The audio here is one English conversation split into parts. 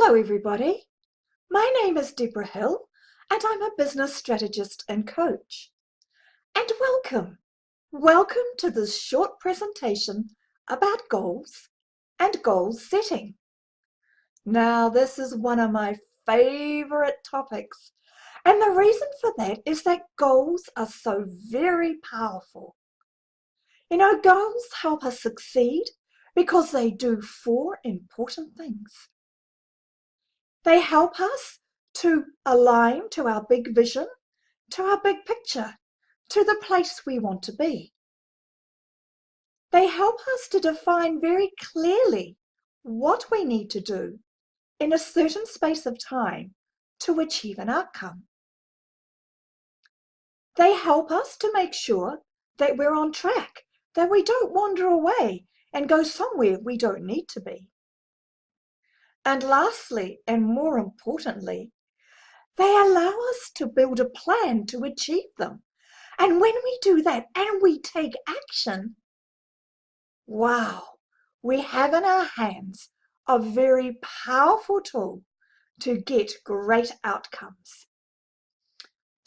Hello everybody, my name is Debra Hill and I'm a business strategist and coach. And welcome to this short presentation about goals and goal setting. Now this is one of my favorite topics, and the reason for that is that goals are so very powerful. You know, goals help us succeed because they do four important things. They help us to align to our big vision, to our big picture, to the place we want to be. They help us to define very clearly what we need to do in a certain space of time to achieve an outcome. They help us to make sure that we're on track, that we don't wander away and go somewhere we don't need to be. And lastly, and more importantly, they allow us to build a plan to achieve them. And when we do that and we take action, wow, we have in our hands a very powerful tool to get great outcomes.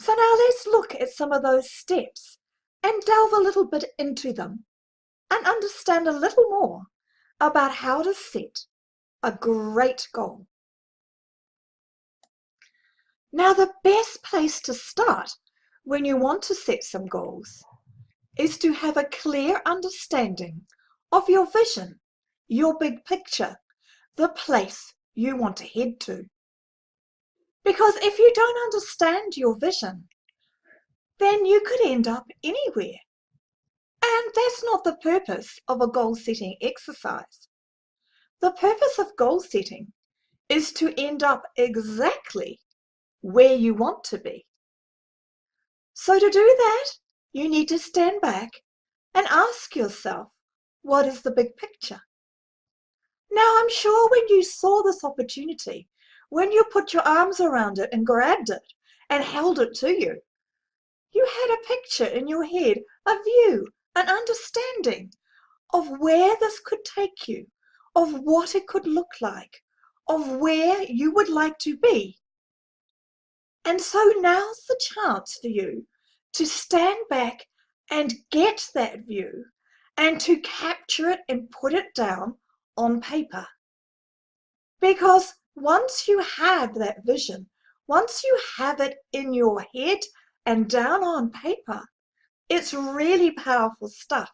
So now let's look at some of those steps and delve a little bit into them and understand a little more about how to set a great goal. Now, the best place to start when you want to set some goals is to have a clear understanding of your vision, your big picture, the place you want to head to. Because if you don't understand your vision, then you could end up anywhere. And that's not the purpose of a goal-setting exercise. The purpose of goal setting is to end up exactly where you want to be. So to do that, you need to stand back and ask yourself, what is the big picture? Now, I'm sure when you saw this opportunity, when you put your arms around it and grabbed it and held it to you, you had a picture in your head, a view, an understanding of where this could take you, of what it could look like, of where you would like to be. And so now's the chance for you to stand back and get that view and to capture it and put it down on paper. Because once you have that vision, once you have it in your head and down on paper, it's really powerful stuff,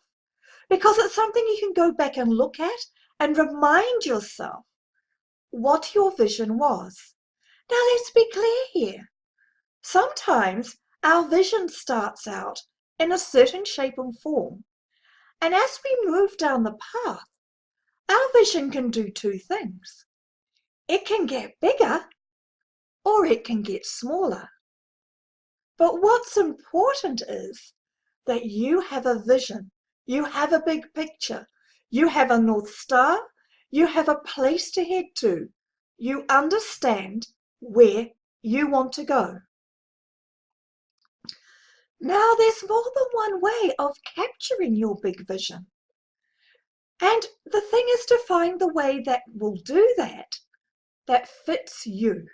because it's something you can go back and look at and remind yourself what your vision was. Now let's be clear here. Sometimes our vision starts out in a certain shape and form, and as we move down the path, our vision can do two things. It can get bigger or it can get smaller. But what's important is that you have a vision, you have a big picture, you have a North Star, you have a place to head to, you understand where you want to go. Now, there's more than one way of capturing your big vision. And the thing is to find the way that will do that fits you.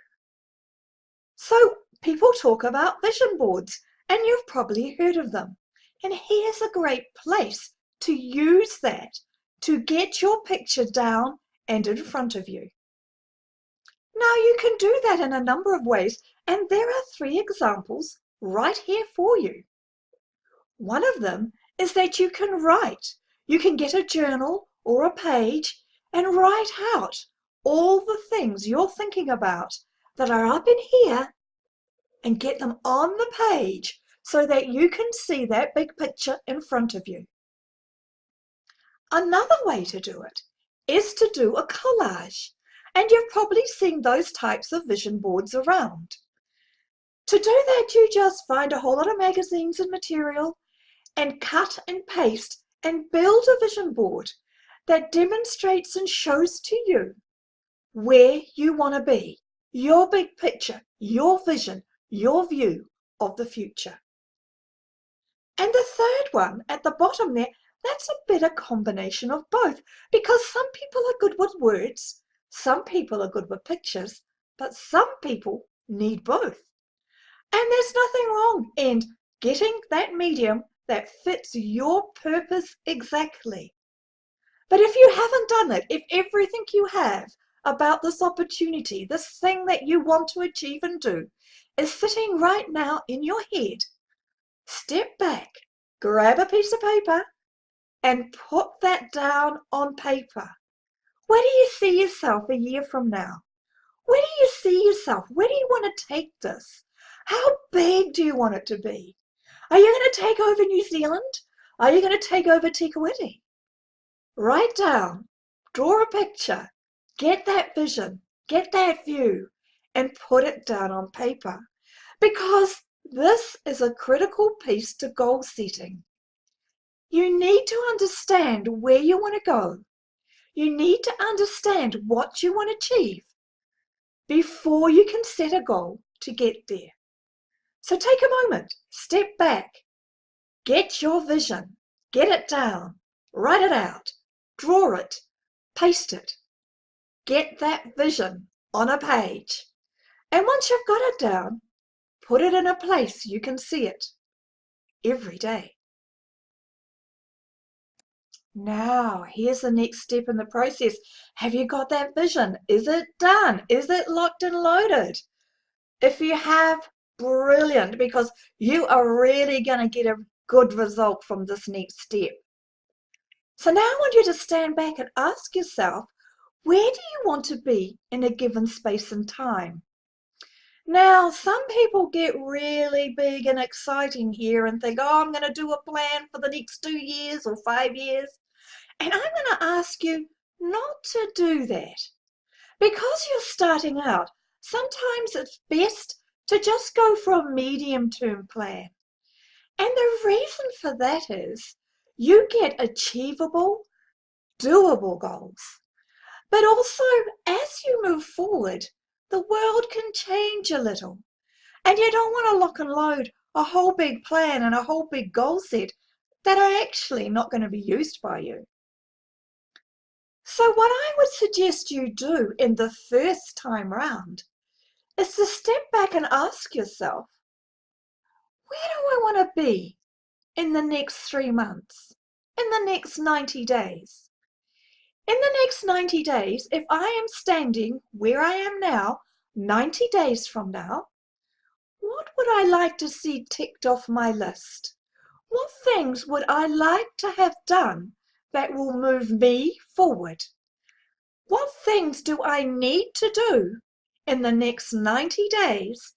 So people talk about vision boards, and you've probably heard of them. And here's a great place to use that to get your picture down and in front of you. Now, you can do that in a number of ways, and there are 3 examples right here for you. One of them is that you can write. You can get a journal or a page and write out all the things you're thinking about that are up in here and get them on the page so that you can see that big picture in front of you. Another way to do it is to do a collage, and you've probably seen those types of vision boards around. To do that, you just find a whole lot of magazines and material and cut and paste and build a vision board that demonstrates and shows to you where you want to be, your big picture, your vision, your view of the future. And the third one at the bottom there, that's a bit of combination of both, because some people are good with words, Some people are good with pictures, but some people need both. And there's nothing wrong in getting that medium that fits your purpose exactly. But if you haven't done it, if everything you have about this opportunity, this thing that you want to achieve and do, is sitting right now in your head, step back, grab a piece of paper, and put that down on paper. Where do you see yourself a year from now? Where do you see yourself? Where do you want to take this? How big do you want it to be? Are you going to take over New Zealand? Are you going to take over Tikawiti? Write down, draw a picture, get that vision, get that view, and put it down on paper. Because this is a critical piece to goal setting. You need to understand where you want to go. You need to understand what you want to achieve before you can set a goal to get there. So take a moment, step back, get your vision, get it down, write it out, draw it, paste it. Get that vision on a page. And once you've got it down, put it in a place you can see it every day. Now, here's the next step in the process. Have you got that vision? Is it done? Is it locked and loaded? If you have, brilliant, because you are really going to get a good result from this next step. So now I want you to stand back and ask yourself, where do you want to be in a given space and time? Now, some people get really big and exciting here and think, oh, I'm going to do a plan for the next 2 years or 5 years. And I'm going to ask you not to do that. Because you're starting out, sometimes it's best to just go for a medium-term plan. And the reason for that is you get achievable, doable goals. But also, as you move forward, the world can change a little. And you don't want to lock and load a whole big plan and a whole big goal set that are actually not going to be used by you. So what I would suggest you do in the first time round is to step back and ask yourself, where do I want to be in the next 3 months, in the next 90 days? In the next 90 days, if I am standing where I am now, 90 days from now, what would I like to see ticked off my list? What things would I like to have done that will move me forward? What things do I need to do in the next 90 days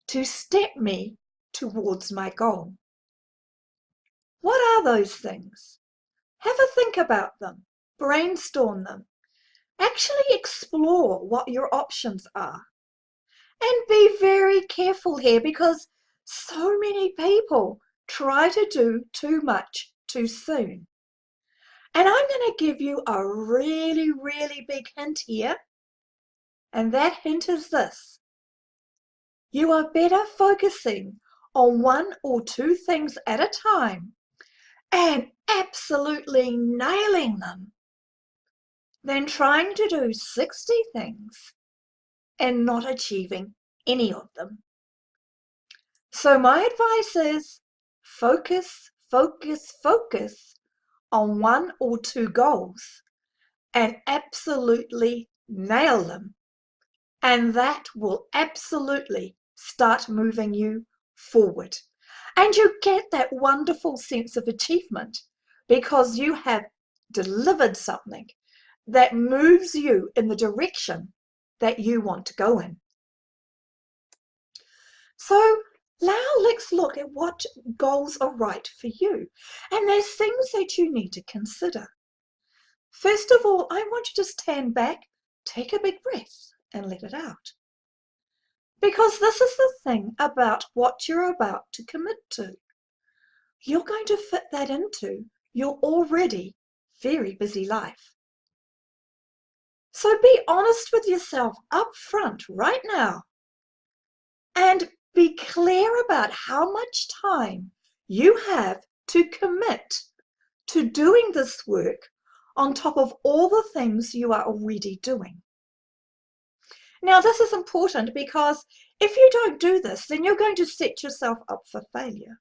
to step me towards my goal? What are those things? Have a think about them, brainstorm them, actually explore what your options are. And be very careful here because so many people try to do too much too soon. And I'm going to give you a really, really big hint here. And that hint is this. You are better focusing on 1 or 2 things at a time and absolutely nailing them than trying to do 60 things and not achieving any of them. So my advice is focus, focus, focus on 1 or 2 goals and absolutely nail them. And that will absolutely start moving you forward. And you get that wonderful sense of achievement because you have delivered something that moves you in the direction that you want to go in. So now let's look at what goals are right for you. And there's things that you need to consider. First of all, I want you to stand back, take a big breath, and let it out. Because this is the thing about what you're about to commit to. You're going to fit that into your already very busy life. So be honest with yourself up front right now and be clear about how much time you have to commit to doing this work on top of all the things you are already doing. Now, this is important because if you don't do this, then you're going to set yourself up for failure.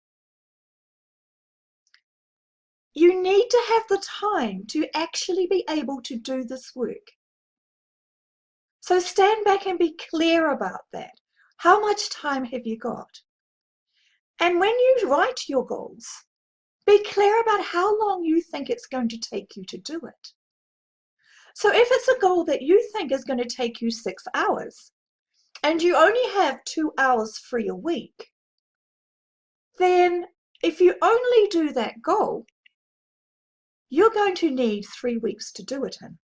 You need to have the time to actually be able to do this work. So stand back and be clear about that. How much time have you got? And when you write your goals, be clear about how long you think it's going to take you to do it. So if it's a goal that you think is going to take you 6 hours, and you only have 2 hours free a week, then if you only do that goal, you're going to need 3 weeks to do it in.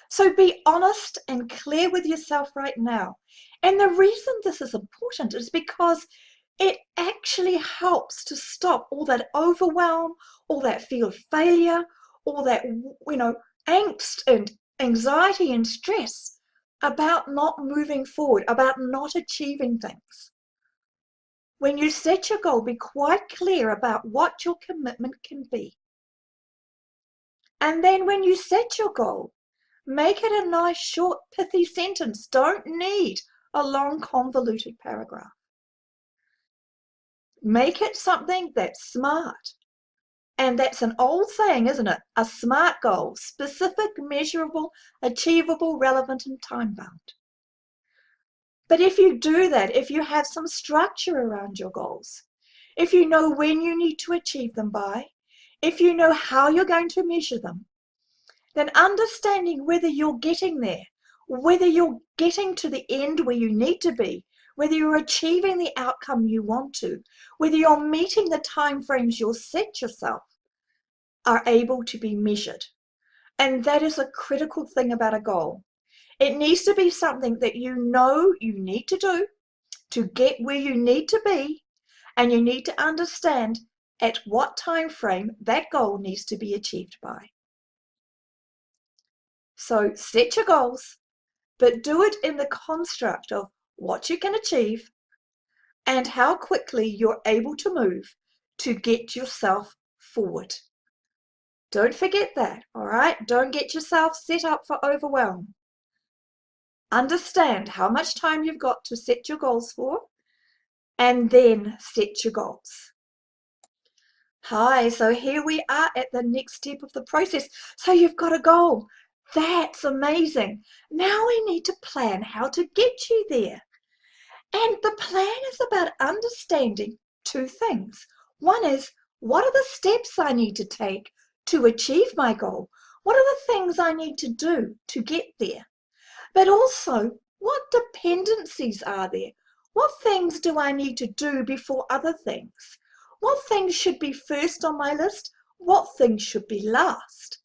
So be honest and clear with yourself right now. And the reason this is important is because it actually helps to stop all that overwhelm, all that fear of failure, all that, angst and anxiety and stress about not moving forward, about not achieving things. When you set your goal, be quite clear about what your commitment can be. And then when you set your goal, make it a nice, short, pithy sentence. Don't need a long, convoluted paragraph. Make it something that's smart. And that's an old saying, isn't it? A SMART goal: specific, measurable, achievable, relevant, and time-bound. But if you do that, if you have some structure around your goals, if you know when you need to achieve them by, if you know how you're going to measure them, then understanding whether you're getting there, whether you're getting to the end where you need to be, whether you're achieving the outcome you want to, whether you're meeting the time frames you'll set yourself, are able to be measured. And that is a critical thing about a goal. It needs to be something that you know you need to do to get where you need to be, and you need to understand at what time frame that goal needs to be achieved by. So set your goals, but do it in the construct of what you can achieve and how quickly you're able to move to get yourself forward. Don't forget that, all right? Don't get yourself set up for overwhelm. Understand how much time you've got to set your goals for, and then set your goals. Hi, so here we are at the next step of the process. So you've got a goal. That's amazing. Now we need to plan how to get you there. And the plan is about understanding two things. One is, what are the steps I need to take to achieve my goal? What are the things I need to do to get there? But also, what dependencies are there? What things do I need to do before other things? What things should be first on my list? What things should be last?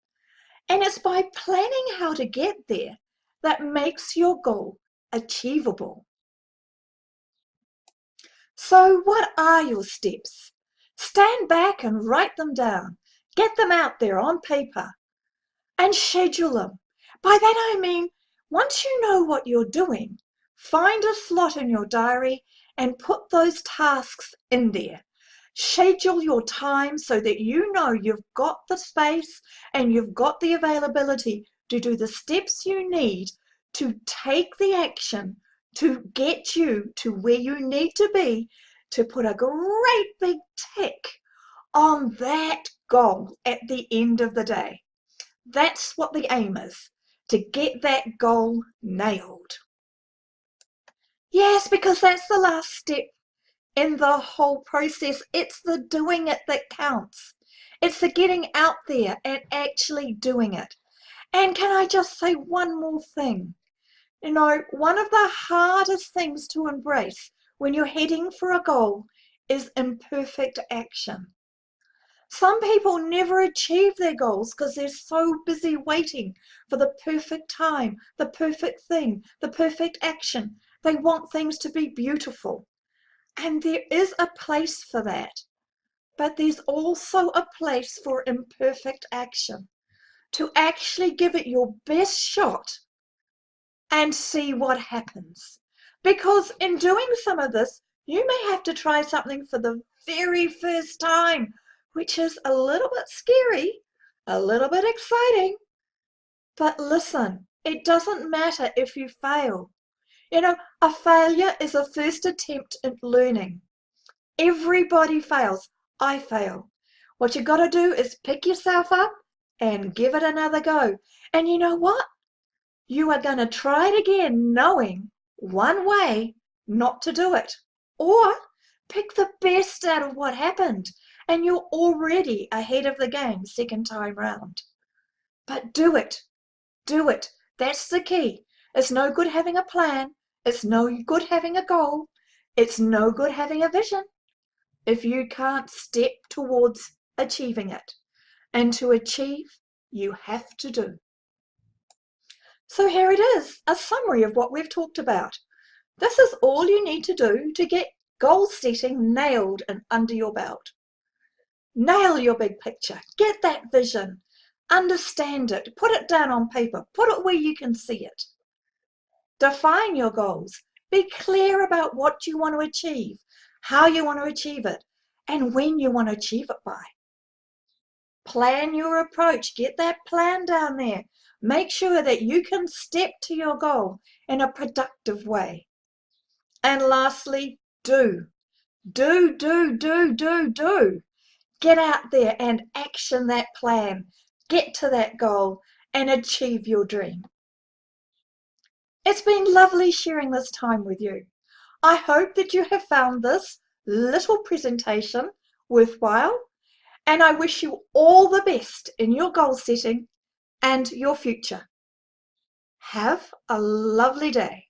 And it's by planning how to get there that makes your goal achievable. So what are your steps? Stand back and write them down. Get them out there on paper and schedule them. By that I mean, once you know what you're doing, find a slot in your diary and put those tasks in there. Schedule your time so that you know you've got the space and you've got the availability to do the steps you need to take the action to get you to where you need to be, to put a great big tick on that goal at the end of the day. That's what the aim is, to get that goal nailed. Yes, because that's the last step in the whole process. It's the doing it that counts. It's the getting out there and actually doing it. And can I just say one more thing? One of the hardest things to embrace when you're heading for a goal is imperfect action. Some people never achieve their goals because they're so busy waiting for the perfect time, the perfect thing, the perfect action. They want things to be beautiful. And there is a place for that. But there's also a place for imperfect action, to actually give it your best shot and see what happens. Because in doing some of this, you may have to try something for the very first time, which is a little bit scary, a little bit exciting. But listen, it doesn't matter if you fail. You know, a failure is a first attempt at learning. Everybody fails. I fail. What you got to do is pick yourself up and give it another go. And you know what? You are going to try it again, knowing one way not to do it. Or pick the best out of what happened, and you're already ahead of the game second time round. But do it. Do it. That's the key. It's no good having a plan. It's no good having a goal. It's no good having a vision if you can't step towards achieving it. And to achieve, you have to do. So here it is, a summary of what we've talked about. This is all you need to do to get goal setting nailed and under your belt. Nail your big picture. Get that vision. Understand it. Put it down on paper. Put it where you can see it. Define your goals. Be clear about what you want to achieve, how you want to achieve it, and when you want to achieve it by. Plan your approach. Get that plan down there. Make sure that you can step to your goal in a productive way. And lastly, do. Do. Get out there and action that plan. Get to that goal and achieve your dream. It's been lovely sharing this time with you. I hope that you have found this little presentation worthwhile, and I wish you all the best in your goal setting and your future. Have a lovely day.